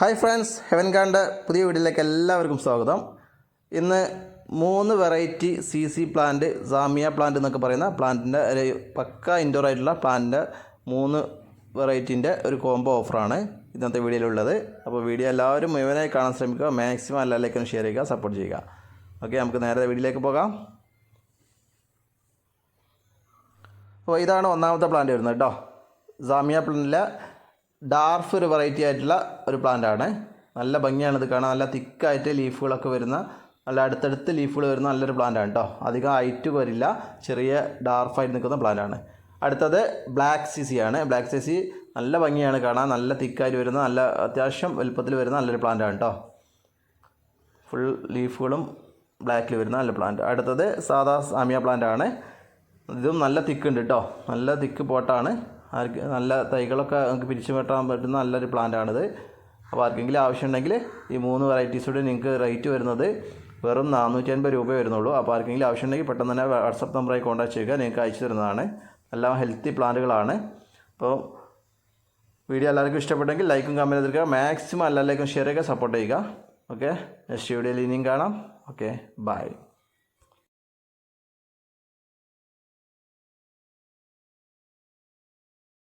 Hi friends, heaven ഗാർഡൻ്റെ പുതിയ വീഡിയോയിലേക്ക് എല്ലാവർക്കും സ്വാഗതം. ഇന്ന് 3 variety CC plant, Samiya plant എന്നൊക്കെ പറയുന്ന പ്ലാന്റിൻ്റെ ഒരു പക്ക ഇൻഡോർ ആയിട്ടുള്ള പ്ലാന്റിൻ്റെ 3 വെറൈറ്റീൻ്റെ ഒരു കോംബോ ഓഫറാണ് ഇന്നത്തെ വീഡിയോയിലുള്ളത്. അപ്പോൾ വീഡിയോ എല്ലാവരും മുഴുവനായി കാണാൻ ശ്രമിക്കുക, മാക്സിമം എല്ലാവരിലേക്കും ഷെയർ ചെയ്യുക, സപ്പോർട്ട് ചെയ്യുക. ഓക്കെ, നമുക്ക് നേരെ വീഡിയോയിലേക്ക് പോകാം. അപ്പോൾ ഇതാണ് ഒന്നാമത്തെ പ്ലാന്റ് വരുന്നത് കേട്ടോ. സാമിയ പ്ലാന്റിലെ ഡാർഫ് ഒരു വെറൈറ്റി ആയിട്ടുള്ള ഒരു പ്ലാന്റാണ്. നല്ല ഭംഗിയാണ് ഇത് കാണാൻ. നല്ല തിക്കായിട്ട് ലീഫുകളൊക്കെ വരുന്ന, നല്ല അടുത്തടുത്ത് ലീഫുകൾ വരുന്ന നല്ലൊരു പ്ലാന്റാണ് കേട്ടോ. അധികം ഹൈറ്റ് വരില്ല, ചെറിയ ഡാർഫായിട്ട് നിൽക്കുന്ന പ്ലാന്റാണ്. അടുത്തത് ബ്ലാക്ക് CC ആണ്. ബ്ലാക്ക് CC നല്ല ഭംഗിയാണ് കാണാൻ, നല്ല തിക്കായിട്ട് വരുന്ന, നല്ല അത്യാവശ്യം വലുപ്പത്തിൽ വരുന്ന നല്ലൊരു പ്ലാന്റാണ് കേട്ടോ. ഫുൾ ലീഫുകളും ബ്ലാക്കിൽ വരുന്ന നല്ല പ്ലാന്റ്. അടുത്തത് സാധാ സാമിയ പ്ലാന്റാണ്. ഇതും നല്ല തിക്കുണ്ട് കേട്ടോ, നല്ല തിക്ക് പോട്ടാണ്. നല്ല തൈകളൊക്കെ നമുക്ക് പിരിച്ചു വെട്ടാൻ പറ്റുന്ന നല്ലൊരു പ്ലാന്റാണിത്. അപ്പോൾ ആർക്കെങ്കിലും ആവശ്യമുണ്ടെങ്കിൽ ഈ 3 വെറൈറ്റീസൂടെ നിങ്ങൾക്ക് റേറ്റ് വരുന്നത് വെറും 450 രൂപ വരുന്നുള്ളൂ. അപ്പോൾ ആർക്കെങ്കിലും ആവശ്യമുണ്ടെങ്കിൽ പെട്ടെന്ന് തന്നെ വാട്സപ്പ് നമ്പറായി കോൺടാക്ട് ചെയ്യുക, നിങ്ങൾക്ക് അയച്ചു തരുന്നതാണ്. എല്ലാം ഹെൽത്തി പ്ലാന്റുകളാണ്. അപ്പോൾ വീഡിയോ എല്ലാവർക്കും ഇഷ്ടപ്പെട്ടെങ്കിൽ ലൈക്കും കമൻറ്റ് ചെയ്തിരിക്കുക, മാക്സിമം എല്ലാവർക്കും ഷെയർ ചെയ്യുക, സപ്പോർട്ട് ചെയ്യുക. ഓക്കെ, നെക്സ്റ്റ് വീഡിയോയിൽ ഇനിയും കാണാം. Okay, by.